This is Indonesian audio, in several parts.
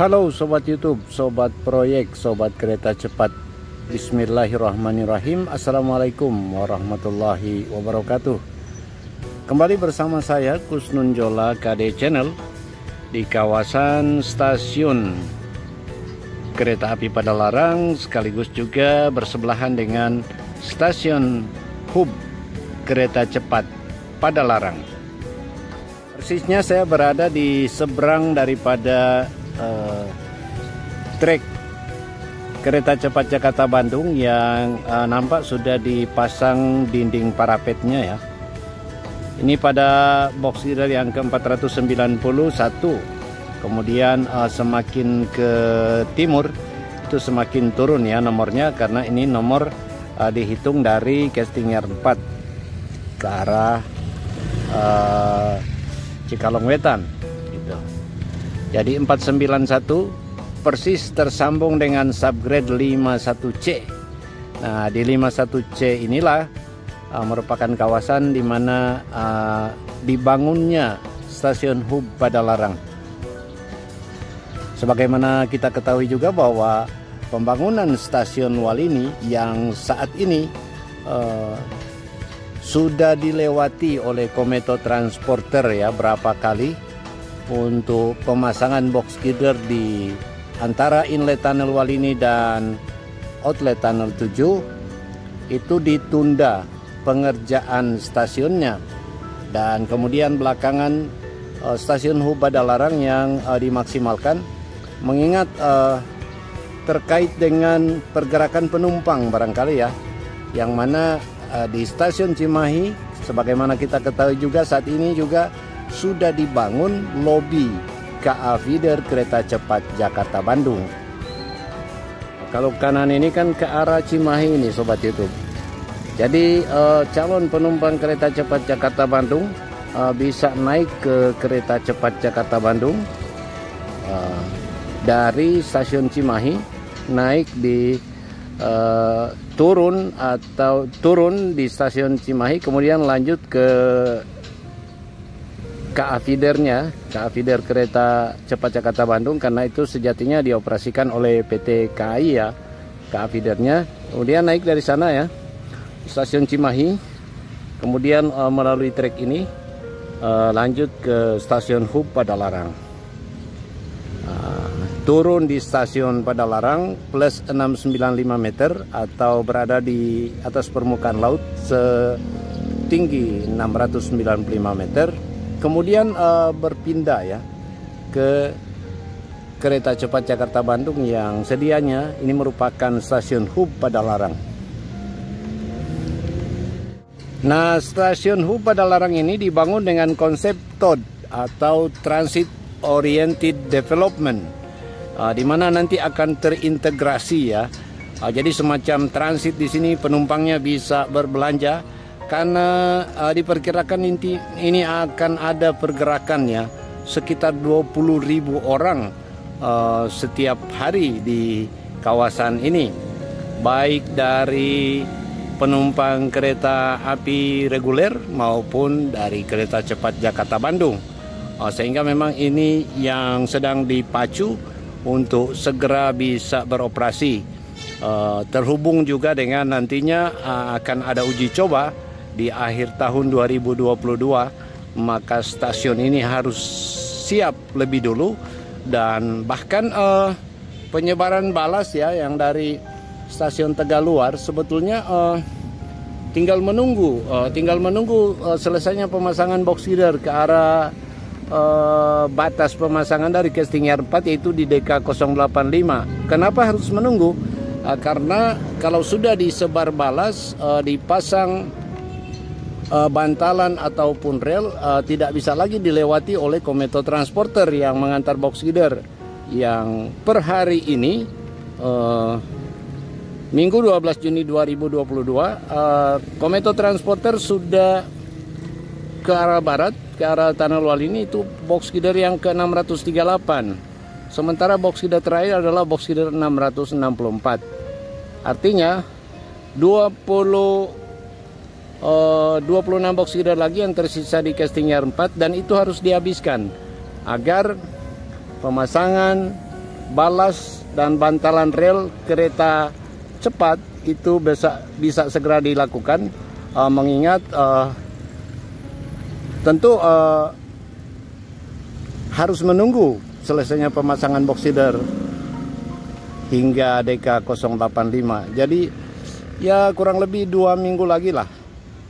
Halo Sobat YouTube, Sobat Proyek, Sobat Kereta Cepat. Bismillahirrahmanirrahim. Assalamualaikum warahmatullahi wabarakatuh. Kembali bersama saya Kusnun Jola KD Channel di kawasan stasiun kereta api Padalarang, sekaligus juga bersebelahan dengan stasiun hub kereta cepat Padalarang. Persisnya saya berada di seberang daripada trek kereta cepat Jakarta Bandung yang nampak sudah dipasang dinding parapetnya ya. Ini pada box rider yang ke-491. Kemudian semakin ke timur itu semakin turun ya nomornya, karena ini nomor dihitung dari casting yard 4 ke arah Cikalong Wetan gitu. Jadi 491 persis tersambung dengan subgrade 51C. Nah, di 51C inilah merupakan kawasan di mana dibangunnya stasiun hub Padalarang. Sebagaimana kita ketahui juga bahwa pembangunan stasiun Walini yang saat ini sudah dilewati oleh Kometo Transporter ya berapa kali untuk pemasangan box girder di antara inlet tunnel Walini dan outlet tunnel 7 itu ditunda pengerjaan stasiunnya, dan kemudian belakangan stasiun hub Padalarang yang dimaksimalkan, mengingat terkait dengan pergerakan penumpang barangkali ya, yang mana di stasiun Cimahi sebagaimana kita ketahui juga saat ini juga sudah dibangun lobi KA feeder kereta cepat Jakarta Bandung. Kalau kanan ini kan ke arah Cimahi ini Sobat YouTube. Jadi calon penumpang kereta cepat Jakarta Bandung bisa naik ke kereta cepat Jakarta Bandung dari stasiun Cimahi, naik di turun di stasiun Cimahi, kemudian lanjut ke KA feedernya, KA feeder kereta cepat Jakarta Bandung, karena itu sejatinya dioperasikan oleh PT KAI ya, KA feedernya. Kemudian naik dari sana ya, stasiun Cimahi, kemudian melalui trek ini lanjut ke stasiun hub Padalarang. Turun di stasiun Padalarang plus 695 meter atau berada di atas permukaan laut setinggi 695 meter. Kemudian berpindah ya ke kereta cepat Jakarta Bandung yang sedianya ini merupakan stasiun hub Padalarang. Nah, stasiun hub Padalarang ini dibangun dengan konsep TOD atau Transit Oriented Development, di mana nanti akan terintegrasi ya. Jadi semacam transit di sini, penumpangnya bisa berbelanja. Karena diperkirakan ini akan ada pergerakan ya sekitar 20.000 orang setiap hari di kawasan ini, baik dari penumpang kereta api reguler maupun dari kereta cepat Jakarta Bandung. Sehingga memang ini yang sedang dipacu untuk segera bisa beroperasi. Terhubung juga dengan nantinya akan ada uji coba di akhir tahun 2022, maka stasiun ini harus siap lebih dulu, dan bahkan penyebaran balas ya yang dari stasiun Tegaluar sebetulnya tinggal menunggu selesainya pemasangan box girder ke arah batas pemasangan dari casting yard 4, yaitu di DK085. Kenapa harus menunggu? Karena kalau sudah disebar balas, dipasang bantalan ataupun rel, tidak bisa lagi dilewati oleh Kometo Transporter yang mengantar box girder, yang per hari ini Minggu 12 Juni 2022 Kometo Transporter sudah ke arah barat, ke arah tunnel Walini, itu box girder yang ke-638, sementara box girder terakhir adalah box girder 664. Artinya 26 box girder lagi yang tersisa di casting yard 4, dan itu harus dihabiskan agar pemasangan balas dan bantalan rel kereta cepat itu bisa segera dilakukan, mengingat tentu harus menunggu selesainya pemasangan box feeder hingga DK085. Jadi ya kurang lebih 2 minggu lagi lah.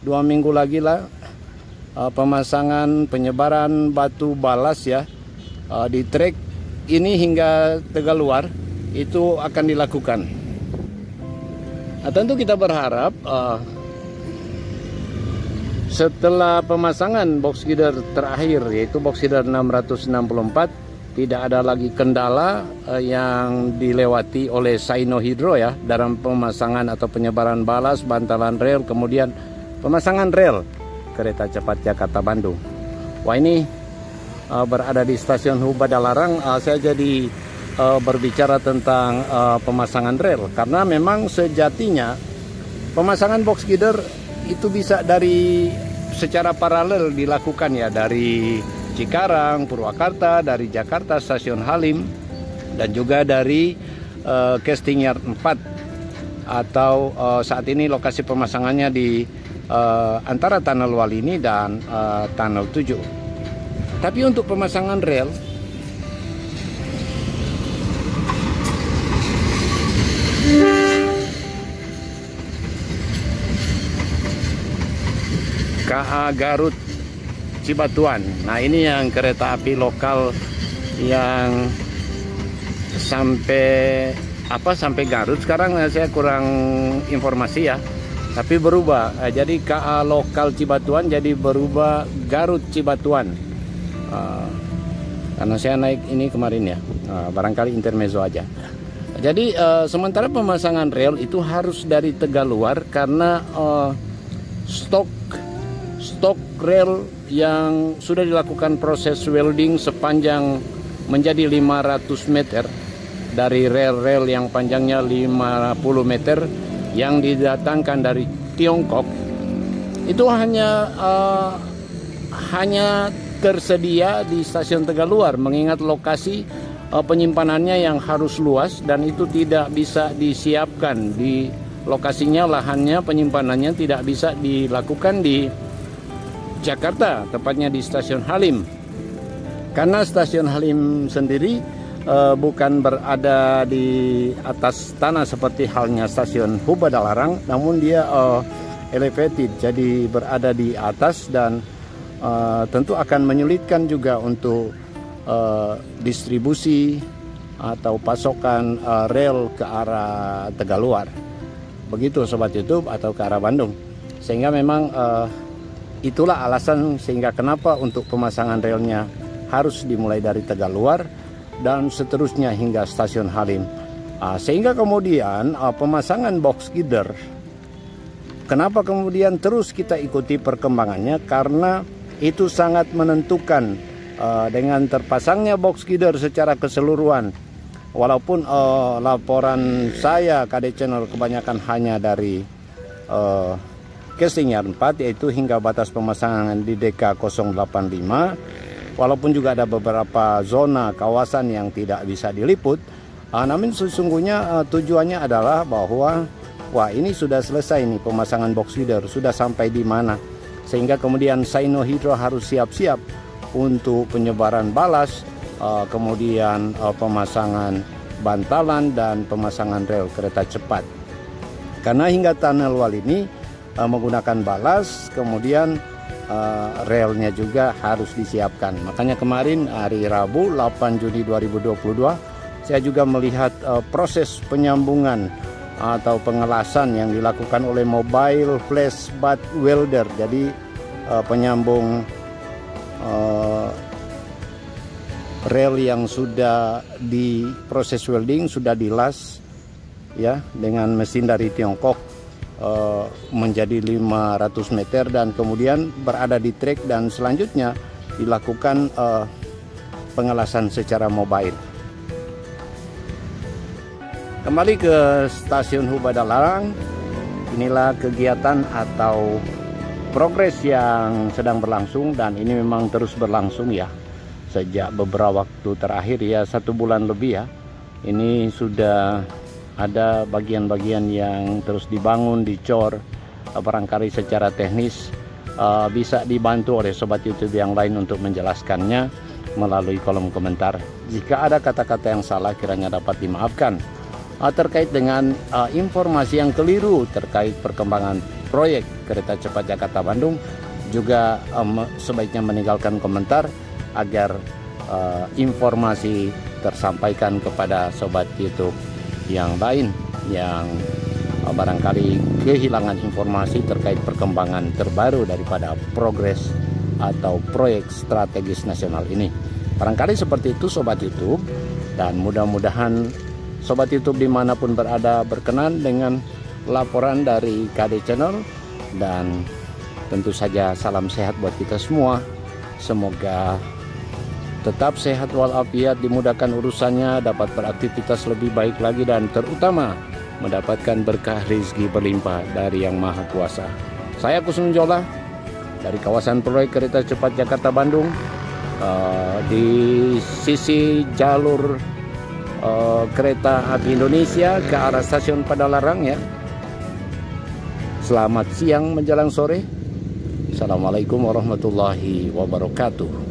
2 minggu lagi lah pemasangan penyebaran batu balas ya di trek ini hingga Tegaluar itu akan dilakukan. Nah, tentu kita berharap setelah pemasangan box feeder terakhir, yaitu box feeder 664, tidak ada lagi kendala yang dilewati oleh Sinohydro ya dalam pemasangan atau penyebaran balas, bantalan rel, kemudian pemasangan rel kereta cepat Jakarta-Bandung. Wah, ini berada di stasiun Hubadalarang, saya jadi berbicara tentang pemasangan rel, karena memang sejatinya pemasangan box feeder itu bisa secara paralel dilakukan ya, dari Cikarang, Purwakarta, dari Jakarta stasiun Halim, dan juga dari Casting Yard 4, atau saat ini lokasi pemasangannya di antara Tunnel Walini dan Tunnel 7. Tapi untuk pemasangan rel KA Garut Cibatuan. Nah, ini yang kereta api lokal yang sampai Garut. Sekarang saya kurang informasi ya, tapi berubah. Jadi KA lokal Cibatuan jadi berubah Garut Cibatuan. Karena saya naik ini kemarin ya, barangkali intermezzo aja. Jadi sementara pemasangan rel itu harus dari Tegaluar, karena stok rel yang sudah dilakukan proses welding sepanjang menjadi 500 meter dari rel-rel yang panjangnya 50 meter yang didatangkan dari Tiongkok, itu hanya tersedia di stasiun Tegaluar, mengingat lokasi penyimpanannya yang harus luas dan itu tidak bisa disiapkan di lokasinya, lahannya, penyimpanannya tidak bisa dilakukan di Jakarta, tepatnya di stasiun Halim. Karena stasiun Halim sendiri bukan berada di atas tanah seperti halnya stasiun Hubadalarang, namun dia elevated, jadi berada di atas, dan tentu akan menyulitkan juga untuk distribusi atau pasokan rel ke arah Tegaluar. Begitu Sobat YouTube, atau ke arah Bandung. Sehingga memang itulah alasan sehingga kenapa untuk pemasangan relnya harus dimulai dari Tegaluar dan seterusnya hingga stasiun Halim. Sehingga kemudian pemasangan box feeder, kenapa kemudian terus kita ikuti perkembangannya, karena itu sangat menentukan dengan terpasangnya box feeder secara keseluruhan. Walaupun laporan saya KD Channel kebanyakan hanya dari Casting Yard 4, yaitu hingga batas pemasangan di DK085, walaupun juga ada beberapa zona kawasan yang tidak bisa diliput, namun sesungguhnya tujuannya adalah bahwa wah, ini sudah selesai nih pemasangan box feeder, sudah sampai di mana, sehingga kemudian Sinohydro harus siap-siap untuk penyebaran balas, kemudian pemasangan bantalan dan pemasangan rel kereta cepat. Karena hingga Tunnel Walini menggunakan balas, kemudian relnya juga harus disiapkan. Makanya kemarin hari Rabu 8 Juni 2022 saya juga melihat proses penyambungan atau pengelasan yang dilakukan oleh Mobile Flash Butt Welder. Jadi penyambung rel yang sudah diproses welding, sudah dilas ya dengan mesin dari Tiongkok menjadi 500 meter dan kemudian berada di trek, dan selanjutnya dilakukan pengelasan secara mobile. Kembali ke stasiun Hubadalarang, inilah kegiatan atau progres yang sedang berlangsung, dan ini memang terus berlangsung ya sejak beberapa waktu terakhir ya, 1 bulan lebih ya, Ini sudah ada bagian-bagian yang terus dibangun, dicor, barangkali secara teknis bisa dibantu oleh sobat YouTube yang lain untuk menjelaskannya melalui kolom komentar. Jika ada kata-kata yang salah kiranya dapat dimaafkan. Terkait dengan informasi yang keliru terkait perkembangan proyek kereta cepat Jakarta Bandung, juga sebaiknya meninggalkan komentar agar informasi tersampaikan kepada sobat YouTube yang lain yang barangkali kehilangan informasi terkait perkembangan terbaru daripada progres atau proyek strategis nasional ini. Barangkali seperti itu sobat YouTube, dan mudah-mudahan sobat YouTube dimanapun berada berkenan dengan laporan dari KD Channel, dan tentu saja salam sehat buat kita semua. Semoga tetap sehat walafiat, dimudahkan urusannya, dapat beraktivitas lebih baik lagi, dan terutama mendapatkan berkah rezeki berlimpah dari Yang Maha Kuasa. Saya Kusnul Jola dari kawasan proyek kereta cepat Jakarta Bandung, di sisi jalur kereta api Indonesia ke arah stasiun Padalarang ya. Selamat siang menjelang sore. Assalamualaikum warahmatullahi wabarakatuh.